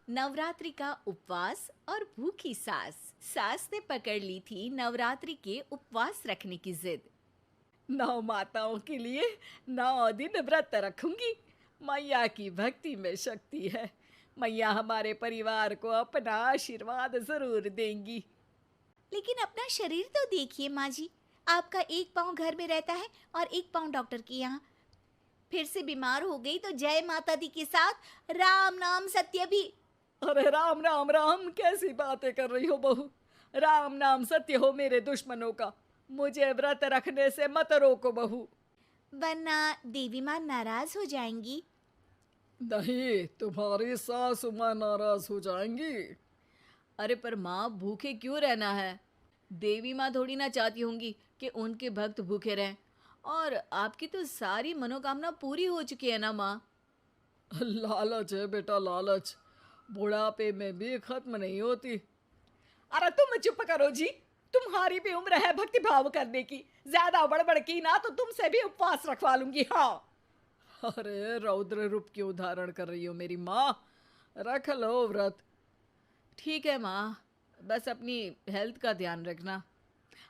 नवरात्रि का उपवास और भूखी सास। सास ने पकड़ ली थी नवरात्रि के उपवास रखने की जिद। 9 माताओं के लिए 9 दिन व्रत रखूंगी। मैया की भक्ति में शक्ति है। मैया हमारे परिवार को अपना आशीर्वाद जरूर देंगी। लेकिन अपना शरीर तो देखिए माँ जी, आपका एक पाँव घर में रहता है और एक पाँव डॉक्टर के यहाँ। फिर से बीमार हो गई तो जय माता दी के साथ राम नाम सत्य भी। अरे राम राम राम, कैसी बातें कर रही हो बहू। राम नाम सत्य हो मेरे दुश्मनों का। मुझे व्रत रखने से मत रोको बहू। वरना देवी माँ नाराज हो जाएंगी। नहीं, तुम्हारी सासू माँ नाराज हो जाएंगी। अरे पर माँ, भूखे क्यों रहना है? देवी माँ थोड़ी ना चाहती होंगी कि उनके भक्त भूखे रहें। और आपकी तो सारी मनोकामना पूरी हो चुकी है ना माँ। लालच है बेटा, लालच बुढ़ापे में भी खत्म नहीं होती। अरे तुम चुप करो जी। तुम्हारी भी उम्र है भक्ति भाव करने की। ज्यादा बड़बड़ की ना तो तुमसे भी उपवास रखवा लूंगी। हाँ। अरे रौद्र रूप क्यों धारण कर रही हो मेरी माँ। रख लो व्रत। ठीक है माँ, बस अपनी हेल्थ का ध्यान रखना।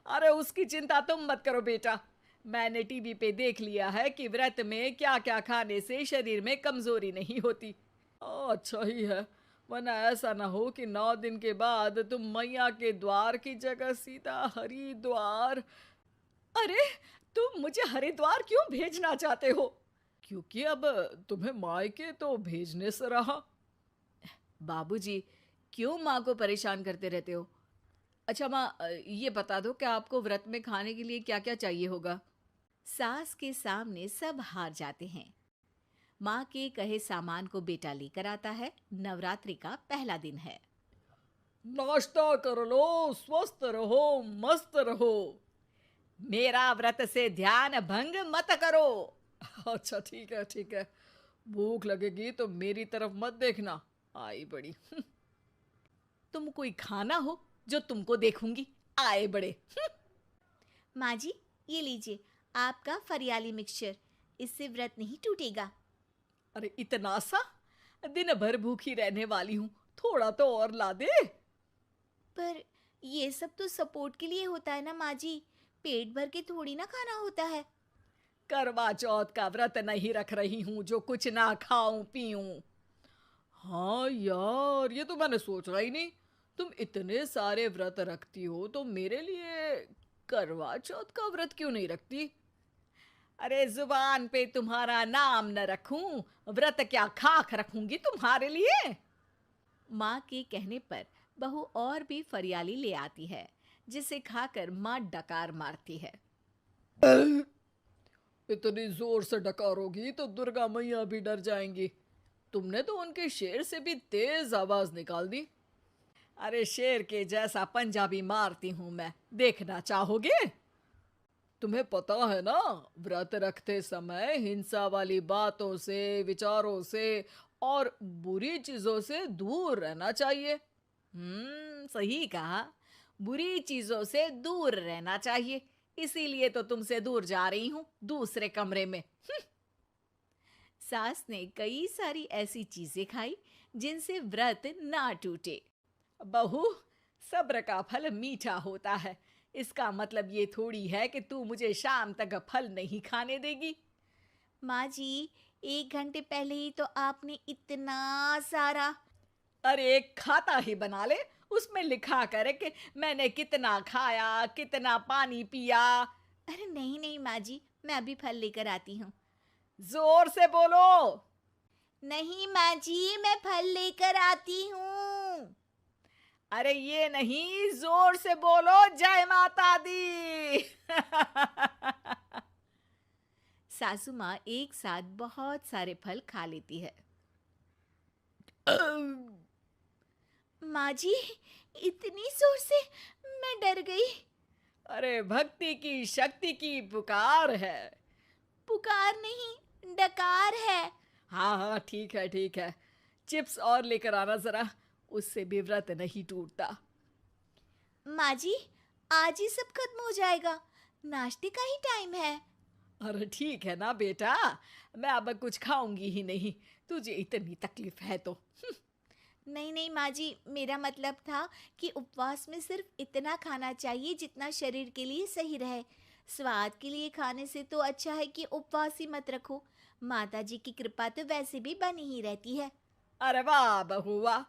अरे उसकी चिंता तुम मत करो बेटा। मैंने टीवी पे देख लिया है कि व्रत में क्या क्या खाने से शरीर में कमजोरी नहीं होती। अच्छा ही है, वरना ऐसा ना हो कि 9 दिन के बाद तुम मैया के द्वार की जगह सीधा हरिद्वार। अरे, तुम मुझे हरिद्वार क्यों भेजना चाहते हो? क्योंकि अब तुम्हें मायके तो भेजने से रहा। बाबूजी, क्यों माँ को परेशान करते रहते हो? अच्छा माँ, ये बता दो कि आपको व्रत में खाने के लिए क्या क्या चाहिए होगा। सास के सामने सब हार जाते हैं। माँ के कहे सामान को बेटा लेकर आता है। नवरात्रि का पहला दिन है। नाश्ता कर लो, स्वस्थ रहो, मस्त रहो। मेरा व्रत से ध्यान भंग मत करो। अच्छा ठीक है ठीक है। भूख लगेगी तो मेरी तरफ मत देखना। आई बड़ी। तुम कोई खाना हो जो तुमको देखूंगी। आए बड़े। माँ जी, ये लीजिए आपका फरियाली मिक्सचर। इससे व्रत नहीं टूटेगा। अरे इतना सा? दिन भर भूखी रहने वाली हूँ, थोड़ा तो और ला दे। पर ये सब तो सपोर्ट के लिए होता है ना माँ जी, पेट भर के थोड़ी ना खाना होता है। करवा चौथ का व्रत नहीं रख रही हूँ जो कुछ ना खाऊं पीऊं। हाँ यार, ये तो मैंने सोचा ही नहीं। तुम इतने सारे व्रत रखती हो तो मेरे लिए करवा चौथ का व्रत क्यों नहीं रखती? अरे जुबान पे तुम्हारा नाम न रखूं, व्रत क्या खाक रखूंगी तुम्हारे लिए। माँ के कहने पर बहू और भी फरियाली ले आती है, जिसे खाकर माँ डकार मारती है। इतनी जोर से डकारोगी तो दुर्गा मैया भी डर जाएंगी। तुमने तो उनके शेर से भी तेज आवाज निकाल दी। अरे शेर के जैसा पंजाबी मारती हूं मैं, देखना चाहोगे? तुम्हें पता है ना, व्रत रखते समय हिंसा वाली बातों से, विचारों से और बुरी चीजों से दूर रहना चाहिए। सही कहा। बुरी चीजों से दूर रहना चाहिए। इसीलिए तो तुमसे दूर जा रही हूँ, दूसरे कमरे में। सास ने कई सारी ऐसी चीजें खाई जिनसे व्रत ना टूटे। बहू, सब्र का फल मीठा होता है। इसका मतलब ये थोड़ी है कि तू मुझे शाम तक फल नहीं खाने देगी। माँ जी, 1 घंटे पहले ही तो आपने इतना सारा। अरे एक खाता ही बना ले, उसमें लिखा करे कि मैंने कितना खाया, कितना पानी पिया। अरे नहीं नहीं माँ जी, मैं अभी फल लेकर आती हूँ। जोर से बोलो। नहीं माँ जी, मैं फल लेकर आती हूँ। अरे ये नहीं, जोर से बोलो, जय माता दी। सासू माँ एक साथ बहुत सारे फल खा लेती है। माँ जी, इतनी जोर से मैं डर गई। अरे भक्ति की शक्ति की पुकार है। पुकार नहीं, डकार है। हाँ हाँ ठीक है ठीक है। चिप्स और लेकर आना जरा, उससे भी व्रत नहीं टूटता। माँ जी, आज ही सब खत्म हो जाएगा, नाश्ते का ही टाइम है। अरे ठीक है ना बेटा, मैं अब कुछ खाऊंगी ही नहीं, तुझे इतनी तकलीफ है तो। नहीं नहीं माँ जी, मेरा मतलब था कि उपवास में सिर्फ इतना खाना चाहिए जितना शरीर के लिए सही रहे। स्वाद के लिए खाने से तो अच्छा है कि उपवास ही मत रखो। माता जी की कृपा तो वैसे भी बनी ही रहती है। अरे वाह बहू वाह,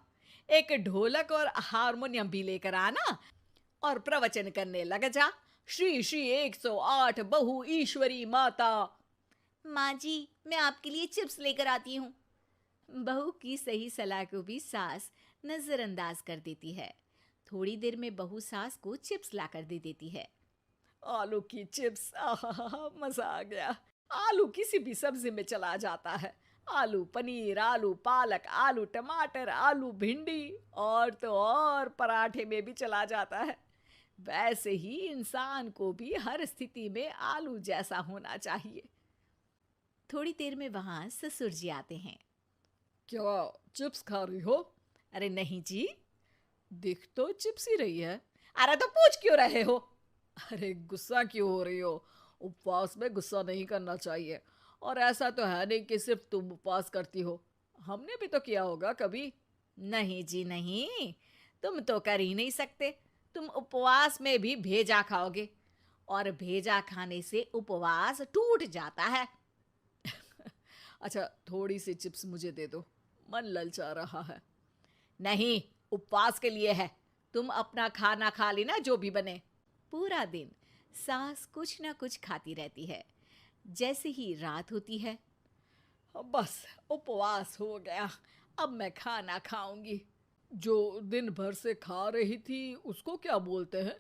एक ढोलक और हारमोनियम भी लेकर आना और प्रवचन करने लग जा। श्री श्री 108 बहु ईश्वरी माता। माँ जी, मैं आपके लिए चिप्स लेकर आती हूँ। बहू की सही सलाह को भी सास नजरअंदाज कर देती है। थोड़ी देर में बहू सास को चिप्स लाकर दे देती है। आलू की चिप्स, आहा मजा आ गया। आलू किसी भी सब्जी में चला जाता है। आलू पनीर, आलू पालक, आलू टमाटर, आलू भिंडी और तो और पराठे में भी चला जाता है। वैसे ही इंसान को भी हर स्थिति में आलू जैसा होना चाहिए। थोड़ी देर में वहां ससुर जी आते हैं। क्या चिप्स खा रही हो? अरे नहीं जी, दिख तो चिप्स ही रही है। अरे तो पूछ क्यों रहे हो? अरे गुस्सा क्यों हो रही हो? उपवास में गुस्सा नहीं करना चाहिए। और ऐसा तो है नहीं कि सिर्फ तुम उपवास करती हो, हमने भी तो किया होगा कभी। नहीं जी नहीं, तुम तो कर ही नहीं सकते। तुम उपवास में भी भेजा खाओगे और भेजा खाने से उपवास टूट जाता है। अच्छा थोड़ी सी चिप्स मुझे दे दो, मन ललचा रहा है। नहीं, उपवास के लिए है। तुम अपना खाना खा लेना जो भी बने। पूरा दिन सास कुछ ना कुछ खाती रहती है। जैसे ही रात होती है, बस उपवास हो गया, अब मैं खाना खाऊंगी। जो दिन भर से खा रही थी उसको क्या बोलते हैं?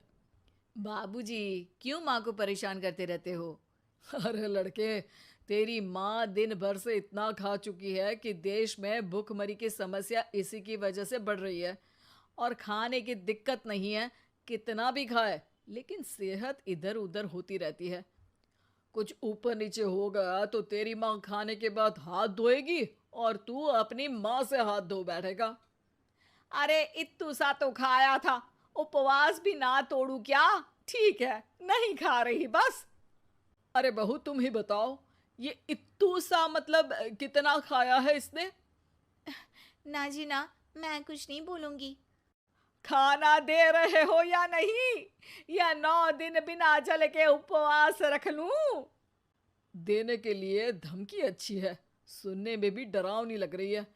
बाबूजी क्यों माँ को परेशान करते रहते हो? अरे लड़के, तेरी माँ दिन भर से इतना खा चुकी है कि देश में भूखमरी की समस्या इसी की वजह से बढ़ रही है। और खाने की दिक्कत नहीं है, कितना भी खाए लेकिन सेहत इधर उधर होती रहती है। कुछ ऊपर नीचे हो गया तो तेरी माँ खाने के बाद हाथ धोएगी और तू अपनी माँ से हाथ धो बैठेगा। अरे इत्तू सा तो खाया था, उपवास भी ना तोड़ू क्या? ठीक है, नहीं खा रही बस। अरे बहू तुम ही बताओ, ये इत्तू सा मतलब कितना खाया है इसने? ना जी ना, मैं कुछ नहीं बोलूंगी। खाना दे रहे हो या नहीं, या 9 दिन बिना जल के उपवास रख लूं? देने के लिए धमकी अच्छी है, सुनने में भी डरावनी लग रही है,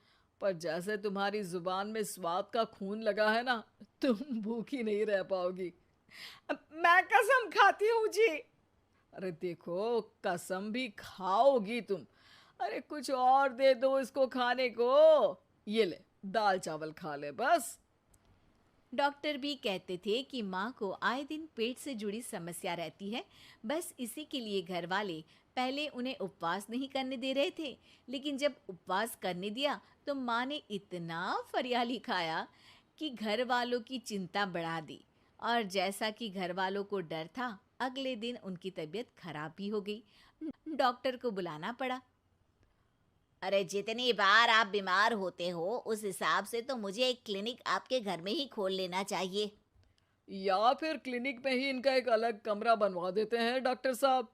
पर जैसे तुम्हारी जुबान में स्वाद का खून लगा है ना, तुम भूखी नहीं रह पाओगी। मैं कसम खाती हूँ जी। अरे देखो, कसम भी खाओगी तुम। अरे कुछ और दे दो इसको खाने को। ये ले, दाल चावल खा ले बस। डॉक्टर भी कहते थे कि माँ को आए दिन पेट से जुड़ी समस्या रहती है। बस इसी के लिए घर वाले पहले उन्हें उपवास नहीं करने दे रहे थे, लेकिन जब उपवास करने दिया तो माँ ने इतना फरियाली खाया कि घर वालों की चिंता बढ़ा दी। और जैसा कि घर वालों को डर था, अगले दिन उनकी तबीयत खराब भी हो गई। डॉक्टर को बुलाना पड़ा। अरे जितनी बार आप बीमार होते हो उस हिसाब से तो मुझे एक क्लिनिक आपके घर में ही खोल लेना चाहिए। या फिर क्लिनिक में ही इनका एक अलग कमरा बनवा देते हैं डॉक्टर साहब।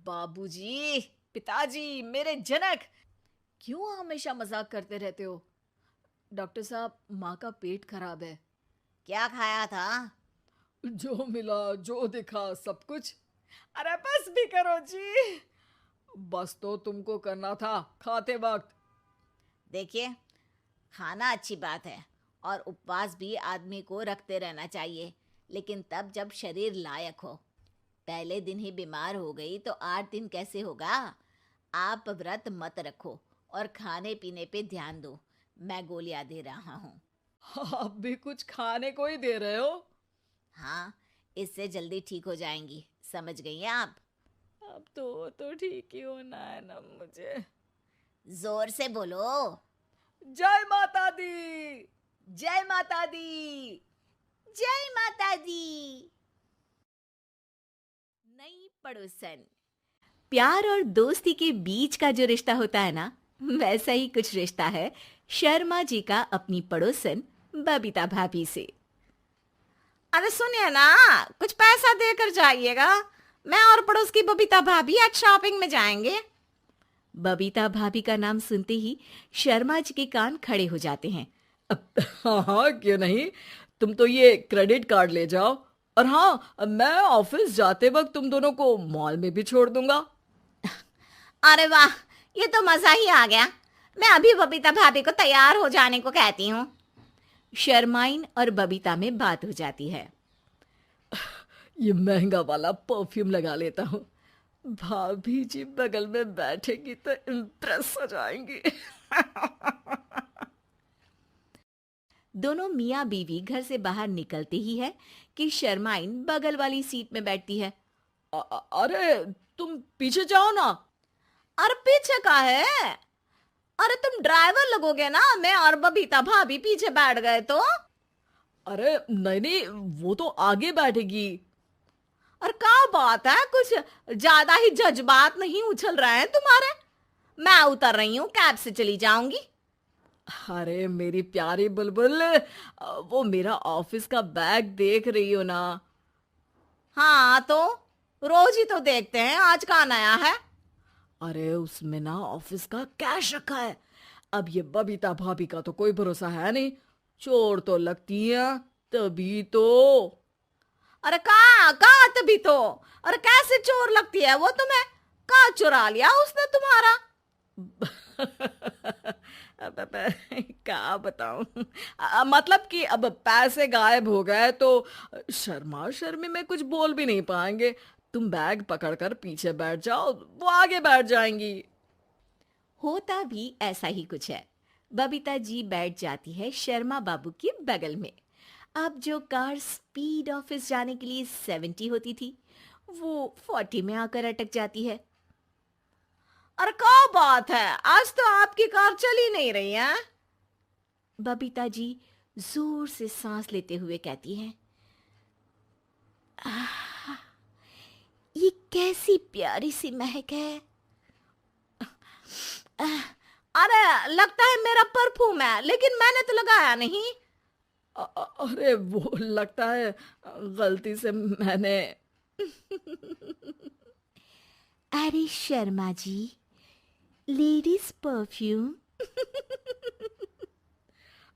बाबूजी, पिताजी, मेरे जनक, क्यों हमेशा मजाक करते रहते हो? डॉक्टर साहब, माँ का पेट खराब है। क्या खाया था? जो मिला जो दिखा सब कुछ। अरे बस भी करो जी। बस तो तुमको करना था खाते वक्त। देखिए, खाना अच्छी बात है और उपवास भी आदमी को रखते रहना चाहिए, लेकिन तब जब शरीर लायक हो। पहले दिन ही बीमार हो गई तो 8 दिन कैसे होगा? आप व्रत मत रखो और खाने पीने पे ध्यान दो। मैं गोलियां दे रहा हूँ। आप भी कुछ खाने को ही दे रहे हो? हाँ, इससे जल्दी ठीक हो जाएंगी, समझ गई हैं आप? अब तो ठीक ही होना है ना मुझे। जोर से बोलो। जय माता दी। जय माता दी। जय माता दी। नई पड़ोसन। प्यार और दोस्ती के बीच का जो रिश्ता होता है ना, वैसा ही कुछ रिश्ता है शर्मा जी का अपनी पड़ोसन बबीता भाभी से। अरे सुनिए ना, कुछ पैसा देकर जाइएगा। मैं और पड़ोस की बबीता भाभी आज शॉपिंग में जाएंगे। बबीता भाभी का नाम सुनते ही शर्मा जी के कान खड़े हो जाते हैं। हाँ हाँ, क्यों नहीं। तुम तो ये क्रेडिट कार्ड ले जाओ, और हाँ, मैं ऑफिस जाते वक्त तुम दोनों को मॉल में भी छोड़ दूंगा। अरे वाह, ये तो मजा ही आ गया। मैं अभी बबीता भाभी को तैयार हो जाने को कहती हूँ। शर्माइन और बबीता में बात हो जाती है। ये महंगा वाला परफ्यूम लगा लेता हूँ, भाभी जी बगल में बैठेगी तो इम्प्रेस हो जाएंगी। दोनों मियाँ बीवी घर से बाहर निकलते ही है कि शर्माइन बगल वाली सीट में बैठती है। अरे तुम पीछे जाओ ना। अरे पीछे का है? अरे तुम ड्राइवर लगोगे ना, मैं और बबीता भाभी पीछे बैठ गए तो? अरे नहीं नहीं, वो तो आगे बैठेगी। और क्या बात है, कुछ ज्यादा ही जज्बात नहीं उछल रहे हैं तुम्हारे? मैं उतर रही हूँ, कैब से चली जाऊंगी। अरे मेरी प्यारी बुलबुल, वो मेरा ऑफिस का बैग देख रही हो ना? हाँ तो रोज ही तो देखते हैं, आज का नया है? अरे उसमें ना ऑफिस का कैश रखा है। अब ये बबीता भाभी का तो कोई भरोसा है नहीं, चोर तो लगती है तभी तो। अरे कहाँ तभी तो? अरे कैसे चोर लगती है वो तुम्हें? कहाँ चुरा लिया उसने तुम्हारा? क्या बताऊं। मतलब कि अब पैसे गायब हो गए तो शर्मा शर्मी में कुछ बोल भी नहीं पाएंगे। तुम बैग पकड़कर पीछे बैठ जाओ, वो आगे बैठ जाएंगी। होता भी ऐसा ही कुछ है। बबीता जी बैठ जाती है शर्मा बाबू के बगल में। अब जो कार स्पीड ऑफिस जाने के लिए 70 होती थी, वो 40 में आकर अटक जाती है। अरे क्या बात है, आज तो आपकी कार चली नहीं रही है? बबीता जी जोर से सांस लेते हुए कहती हैं, ये कैसी प्यारी सी महक है। अरे लगता है मेरा परफ्यूम है, लेकिन मैंने तो लगाया नहीं। अरे वो लगता है गलती से मैंने। अरे शर्मा जी, लेडीज परफ्यूम।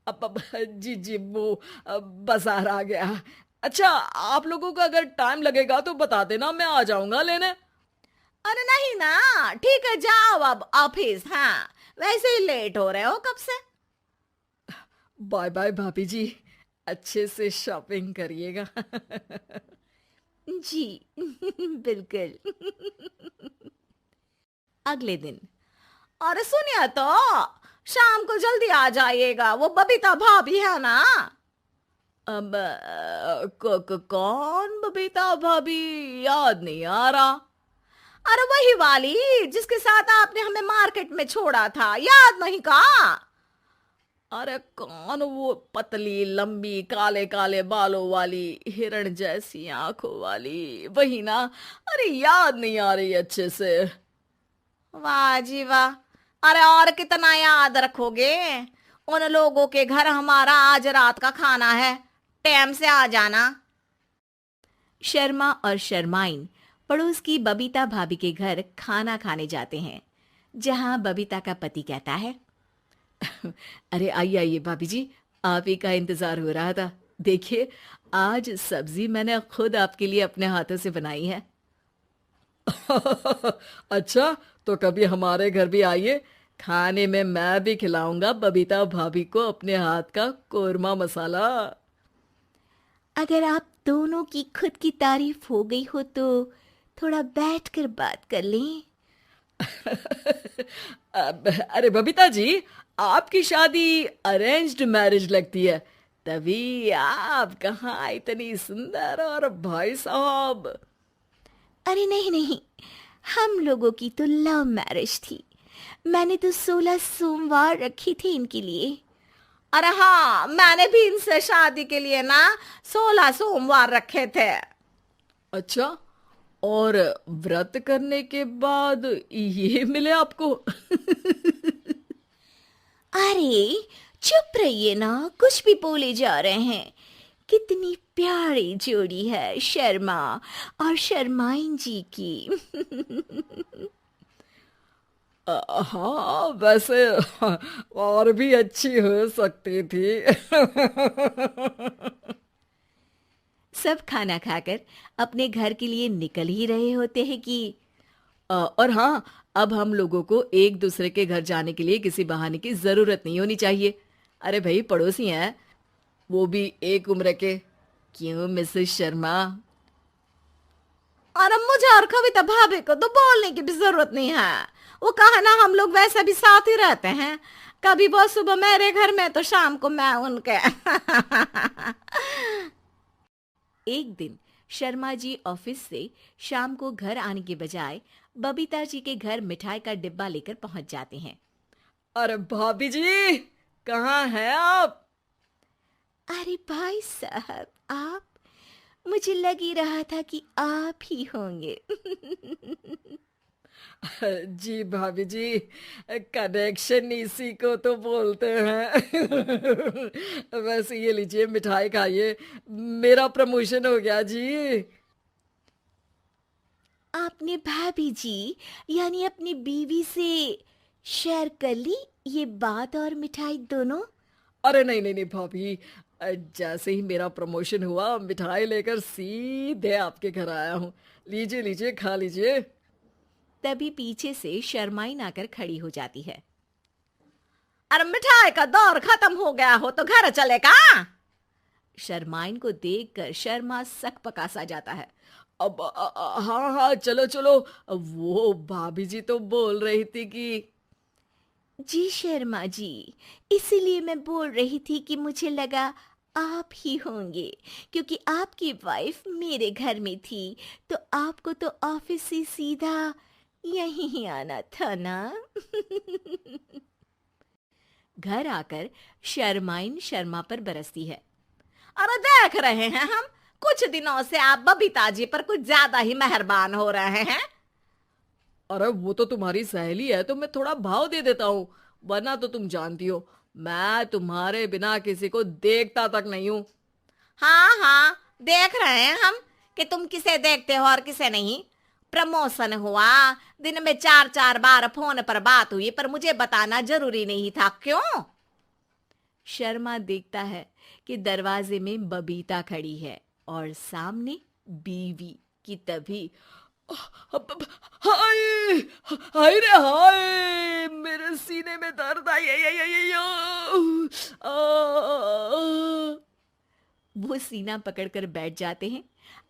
अब जी जी, वो बाजार आ गया। अच्छा, आप लोगों को अगर टाइम लगेगा तो बता देना, मैं आ जाऊंगा लेने। अरे नहीं ना, ठीक है जाओ अब ऑफिस। हाँ वैसे ही लेट हो रहे हो कब से। बाय बाय भाभी जी, अच्छे से शॉपिंग करिएगा। जी बिल्कुल। अगले दिन। अरे सुनिए तो, शाम को जल्दी आ जाइएगा, वो बबीता भाभी है ना? अब कौन बबीता भाभी? याद नहीं आ रहा। अरे वही वाली जिसके साथ आपने हमें मार्केट में छोड़ा था, याद नहीं का? अरे कौन वो पतली लंबी काले काले बालों वाली हिरण जैसी आंखों वाली, वही ना? अरे याद नहीं आ रही अच्छे से। वाह जी वाह। अरे और कितना याद रखोगे? उन लोगों के घर हमारा आज रात का खाना है, टाइम से आ जाना। शर्मा और शर्माइन पड़ोस की बबीता भाभी के घर खाना खाने जाते हैं, जहां बबीता का पति कहता है, अरे आइए आइए भाभी जी, आप ही का इंतजार हो रहा था। देखिए, आज सब्जी मैंने खुद आपके लिए अपने हाथों से बनाई है। अच्छा, तो कभी हमारे घर भी आइए, खाने में मैं भी खिलाऊंगा बबीता भाभी को अपने हाथ का कोरमा मसाला। अगर आप दोनों की खुद की तारीफ हो गई हो तो थोड़ा बैठकर बात कर लें। अरे बबीता जी, आपकी शादी अरेंज्ड मैरिज लगती है, तभी आप कहाँ इतनी सुंदर, और भाई साहब। अरे नहीं नहीं, हम लोगों की तो लव मैरिज थी। मैंने तो 16 सोमवार रखी थी इनके लिए। अरे हाँ, मैंने भी इनसे शादी के लिए ना 16 सोमवार रखे थे। अच्छा, और व्रत करने के बाद ये मिले आपको? अरे चुप रहिए ना, कुछ भी बोले जा रहे हैं। कितनी प्यारी जोड़ी है शर्मा और शर्माइन जी की। हाँ वैसे और भी अच्छी हो सकती थी। सब खाना खाकर अपने घर के लिए निकल ही रहे होते हैं कि और हाँ, अब हम लोगों को एक दूसरे के घर जाने के लिए किसी बहाने की जरूरत नहीं होनी चाहिए। अरे भाई, पड़ोसी हैं, वो भी एक उम्र के। क्यों मिसेस शर्मा? और अब मुझे और कविता भाभी को तो बोलने की भी जरूरत नहीं है। वो कहा ना, हम लोग वैसे भी साथ ही रहते हैं। कभी वो सुबह मेरे घर में तो शाम को मैं उनके। एक दिन शर्मा जी ऑफिस से शाम को घर आने के बजाय बबीता जी के घर मिठाई का डिब्बा लेकर पहुंच जाते हैं। अरे भाभी जी, कहाँ हैं आप? अरे भाई साहब, आप? मुझे लग ही रहा था कि आप ही होंगे। जी भाभी जी, कनेक्शन इसी को तो बोलते हैं। वैसे ये लीजिए, मिठाई खाइए, मेरा प्रमोशन हो गया जी। आपने भाभी जी, यानी अपनी बीवी से शेयर कर ली ये बात और मिठाई दोनों? अरे नहीं नहीं नहीं भाभी, जैसे ही मेरा प्रमोशन हुआ, मिठाई लेकर सीधे आपके घर आया हूँ। लीजिए लीजिए, खा लीजिए। तभी पीछे से शर्माइन आकर खड़ी हो जाती है। अरे मिठाई का दौर खत्म हो गया हो तो घर चले का? शर्माइन को देखकर शर्मा सकपका सा जाता है। अब हाँ हाँ, चलो चलो। वो भाभी जी तो बोल रही थी कि जी शर्मा जी, इसीलिए मैं बोल रही थी कि मुझे लगा आप ही होंगे, क्योंकि आपकी वाइफ मेरे घर में थी, तो आपको तो ऑफिस से सीधा यहीं ही आना था ना। घर आकर शर्माइन शर्मा पर बरसती है। अरे देख रहे हैं हम, कुछ दिनों से आप बबीता जी पर कुछ ज्यादा ही मेहरबान हो रहे हैं। अरे वो तो तुम्हारी सहेली है, तो मैं थोड़ा भाव दे देता हूँ, वरना तो तुम जानती हो मैं तुम्हारे बिना किसी को देखता तक नहीं हूँ। हाँ हाँ, देख रहे हैं हम कि तुम किसे देखते हो और किसे नहीं। प्रमोशन हुआ, दिन में 4-4 बार फोन पर बात हुई, पर मुझे बताना जरूरी नहीं था, क्यों? शर्मा देखता है कि दरवाजे में बबीता खड़ी है और सामने बीवी की। तभी हाय हाय रे हाय, मेरे सीने में दर्द आई आई आई आई आई, वो सीना पकड़कर बैठ जाते हैं।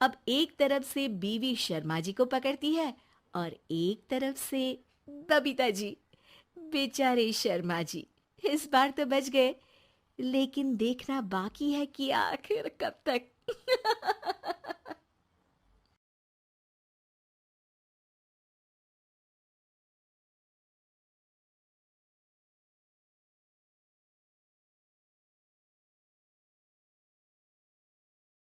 अब एक तरफ से बीवी शर्मा जी को पकड़ती है और एक तरफ से बबीता जी। बेचारे शर्मा जी इस बार तो बच गए, लेकिन देखना बाकी है कि आखिर कब तक।